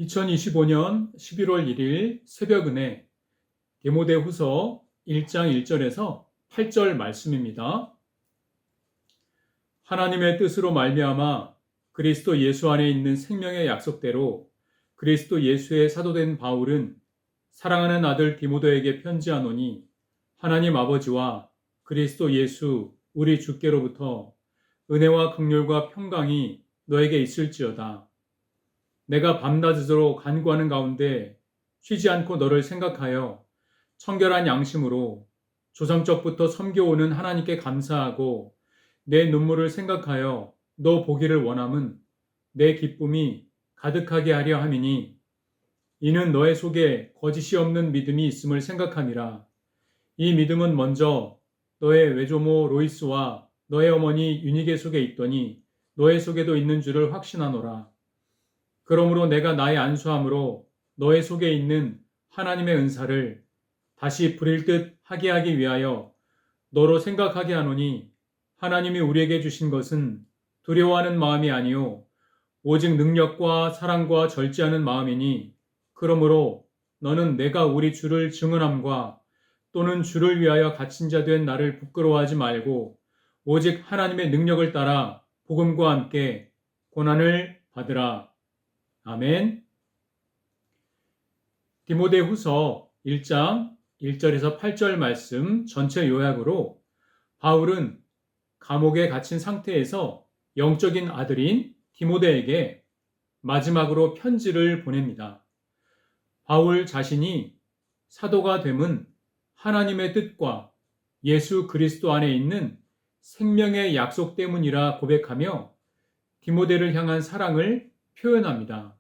2025년 11월 1일 새벽은혜 디모데후서 1장 1절에서 8절 말씀입니다. 하나님의 뜻으로 말미암아 그리스도 예수 안에 있는 생명의 약속대로 그리스도 예수의 사도된 바울은 사랑하는 아들 디모데에게 편지하노니 하나님 아버지와 그리스도 예수 우리 주께로부터 은혜와 긍휼과 평강이 너에게 있을지어다. 내가 밤낮으로 간구하는 가운데 쉬지 않고 너를 생각하여 청결한 양심으로 조상적부터 섬겨오는 하나님께 감사하고 내 눈물을 생각하여 너 보기를 원함은 내 기쁨이 가득하게 하려 함이니 이는 너의 속에 거짓이 없는 믿음이 있음을 생각함이라. 이 믿음은 먼저 너의 외조모 로이스와 너의 어머니 유니게 속에 있더니 너의 속에도 있는 줄을 확신하노라. 그러므로 내가 나의 안수함으로 너의 속에 있는 하나님의 은사를 다시 부릴 듯 하게 하기 위하여 너로 생각하게 하노니 하나님이 우리에게 주신 것은 두려워하는 마음이 아니요 오직 능력과 사랑과 절제하는 마음이니 그러므로 너는 내가 우리 주를 증언함과 또는 주를 위하여 갇힌 자 된 나를 부끄러워하지 말고 오직 하나님의 능력을 따라 복음과 함께 고난을 받으라. 아멘. 디모데후서 1장 1절에서 8절 말씀 전체 요약으로 바울은 감옥에 갇힌 상태에서 영적인 아들인 디모데에게 마지막으로 편지를 보냅니다. 바울 자신이 사도가 됨은 하나님의 뜻과 예수 그리스도 안에 있는 생명의 약속 때문이라 고백하며 디모데를 향한 사랑을 표현합니다.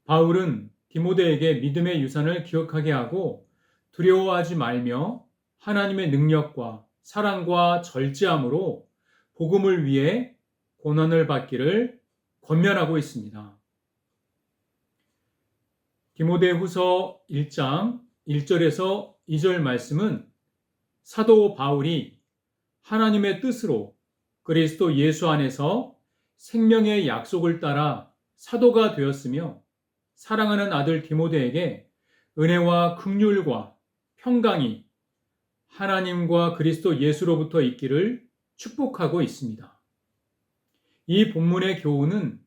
바울은 디모데에게 믿음의 유산을 기억하게 하고 두려워하지 말며 하나님의 능력과 사랑과 절제함으로 복음을 위해 고난을 받기를 권면하고 있습니다. 디모데후서 1장 1절에서 2절 말씀은 사도 바울이 하나님의 뜻으로 그리스도 예수 안에서 생명의 약속을 따라 사도가 되었으며 사랑하는 아들 디모데에게 은혜와 긍휼과 평강이 하나님과 그리스도 예수로부터 있기를 축복하고 있습니다. 이 본문의 교훈은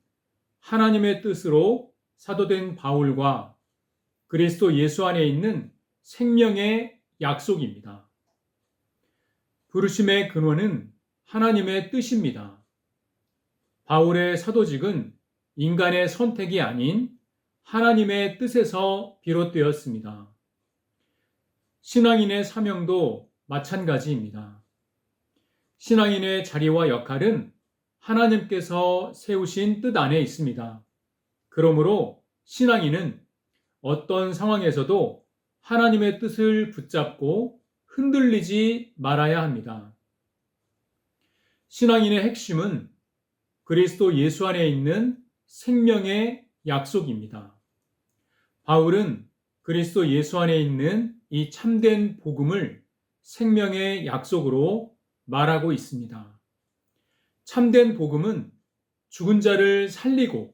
하나님의 뜻으로 사도된 바울과 그리스도 예수 안에 있는 생명의 약속입니다. 부르심의 근원은 하나님의 뜻입니다. 바울의 사도직은 인간의 선택이 아닌 하나님의 뜻에서 비롯되었습니다. 신앙인의 사명도 마찬가지입니다. 신앙인의 자리와 역할은 하나님께서 세우신 뜻 안에 있습니다. 그러므로 신앙인은 어떤 상황에서도 하나님의 뜻을 붙잡고 흔들리지 말아야 합니다. 신앙인의 핵심은 그리스도 예수 안에 있는 생명의 약속입니다. 바울은 그리스도 예수 안에 있는 이 참된 복음을 생명의 약속으로 말하고 있습니다. 참된 복음은 죽은 자를 살리고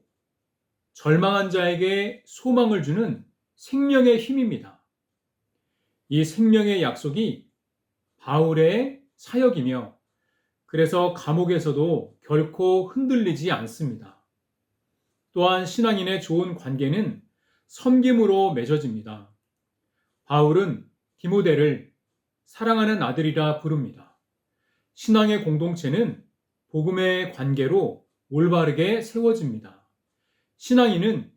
절망한 자에게 소망을 주는 생명의 힘입니다. 이 생명의 약속이 바울의 사역이며 그래서 감옥에서도 결코 흔들리지 않습니다. 또한 신앙인의 좋은 관계는 섬김으로 맺어집니다. 바울은 디모데를 사랑하는 아들이라 부릅니다. 신앙의 공동체는 복음의 관계로 올바르게 세워집니다. 신앙인은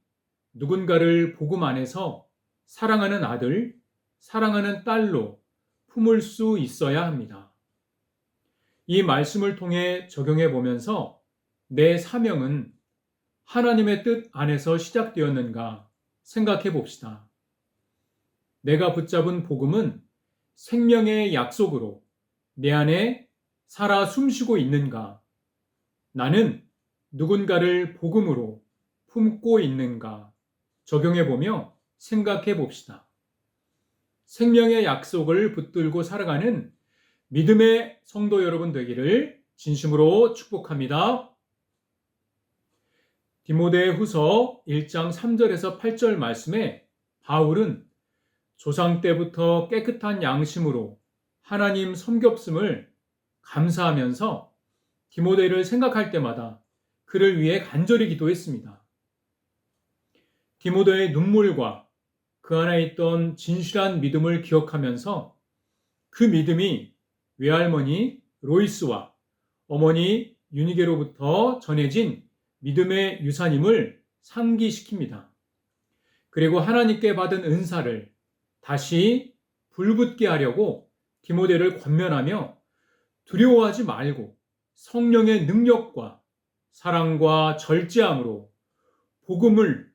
누군가를 복음 안에서 사랑하는 아들, 사랑하는 딸로 품을 수 있어야 합니다. 이 말씀을 통해 적용해 보면서 내 사명은 하나님의 뜻 안에서 시작되었는가 생각해 봅시다. 내가 붙잡은 복음은 생명의 약속으로 내 안에 살아 숨쉬고 있는가? 나는 누군가를 복음으로 품고 있는가? 적용해 보며 생각해 봅시다. 생명의 약속을 붙들고 살아가는 믿음의 성도 여러분 되기를 진심으로 축복합니다. 디모데후서 1장 3절에서 8절 말씀에 바울은 조상 때부터 깨끗한 양심으로 하나님 섬겼음을 감사하면서 디모데를 생각할 때마다 그를 위해 간절히 기도했습니다. 디모데의 눈물과 그 안에 있던 진실한 믿음을 기억하면서 그 믿음이 외할머니 로이스와 어머니 유니게로부터 전해진 믿음의 유산임을 상기시킵니다. 그리고 하나님께 받은 은사를 다시 불붙게 하려고 디모데를 권면하며 두려워하지 말고 성령의 능력과 사랑과 절제함으로 복음을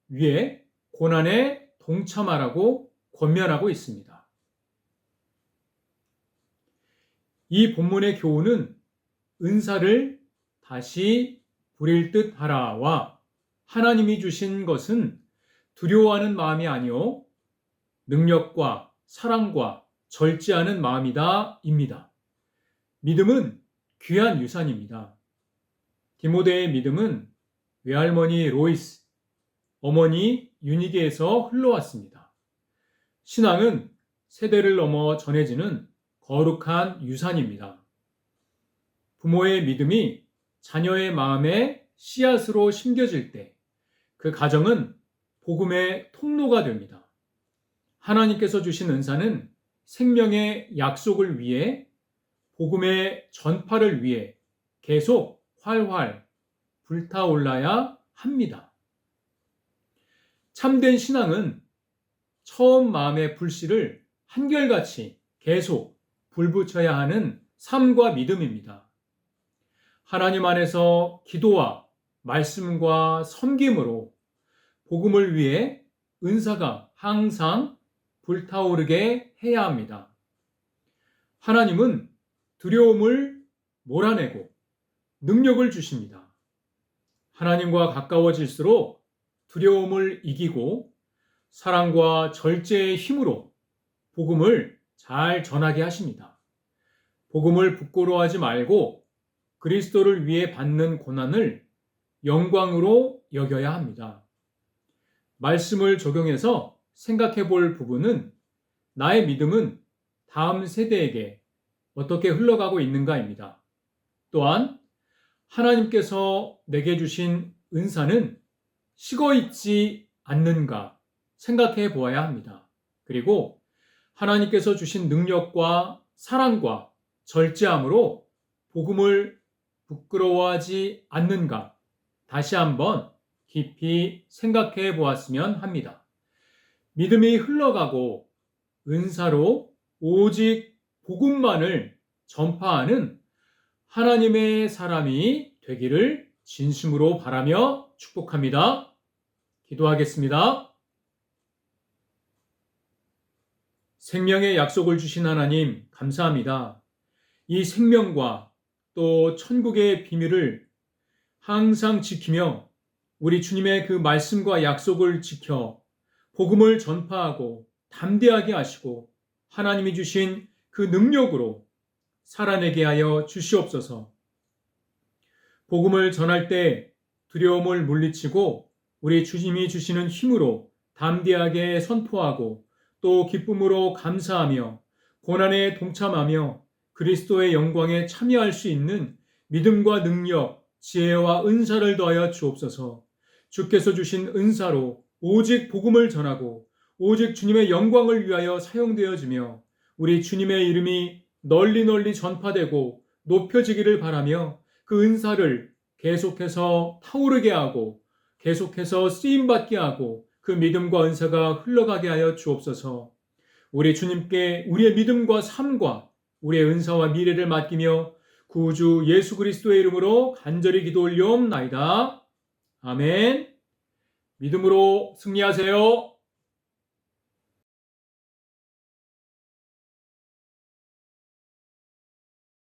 위해 고난에 동참하라고 권면하고 있습니다. 이 본문의 교훈은 은사를 다시 부릴 듯 하라와 하나님이 주신 것은 두려워하는 마음이 아니요 능력과 사랑과 절제하는 마음이다 입니다. 믿음은 귀한 유산입니다. 디모데의 믿음은 외할머니 로이스, 어머니 유니게에서 흘러왔습니다. 신앙은 세대를 넘어 전해지는 거룩한 유산입니다. 부모의 믿음이 자녀의 마음에 씨앗으로 심겨질 때 그 가정은 복음의 통로가 됩니다. 하나님께서 주신 은사는 생명의 약속을 위해 복음의 전파를 위해 계속 활활 불타올라야 합니다. 참된 신앙은 처음 마음의 불씨를 한결같이 계속 불붙여야 하는 삶과 믿음입니다. 하나님 안에서 기도와 말씀과 섬김으로 복음을 위해 은사가 항상 불타오르게 해야 합니다. 하나님은 두려움을 몰아내고 능력을 주십니다. 하나님과 가까워질수록 두려움을 이기고 사랑과 절제의 힘으로 복음을 잘 전하게 하십니다. 복음을 부끄러워하지 말고 그리스도를 위해 받는 고난을 영광으로 여겨야 합니다. 말씀을 적용해서 생각해 볼 부분은 나의 믿음은 다음 세대에게 어떻게 흘러가고 있는가입니다. 또한 하나님께서 내게 주신 은사는 식어 있지 않는가 생각해 보아야 합니다. 그리고 하나님께서 주신 능력과 사랑과 절제함으로 복음을 부끄러워하지 않는가 다시 한번 깊이 생각해 보았으면 합니다. 믿음이 흘러가고 은사로 오직 복음만을 전파하는 하나님의 사람이 되기를 진심으로 바라며 축복합니다. 기도하겠습니다. 생명의 약속을 주신 하나님 감사합니다. 이 생명과 또 천국의 비밀을 항상 지키며 우리 주님의 그 말씀과 약속을 지켜 복음을 전파하고 담대하게 하시고 하나님이 주신 그 능력으로 살아내게 하여 주시옵소서. 복음을 전할 때 두려움을 물리치고 우리 주님이 주시는 힘으로 담대하게 선포하고 또 기쁨으로 감사하며 고난에 동참하며 그리스도의 영광에 참여할 수 있는 믿음과 능력, 지혜와 은사를 더하여 주옵소서. 주께서 주신 은사로 오직 복음을 전하고 오직 주님의 영광을 위하여 사용되어지며 우리 주님의 이름이 널리 전파되고 높여지기를 바라며 그 은사를 계속해서 타오르게 하고 계속해서 쓰임받게 하고 그 믿음과 은사가 흘러가게 하여 주옵소서. 우리 주님께 우리의 믿음과 삶과 우리의 은사와 미래를 맡기며 구주 예수 그리스도의 이름으로 간절히 기도 올려옵나이다. 아멘. 믿음으로 승리하세요.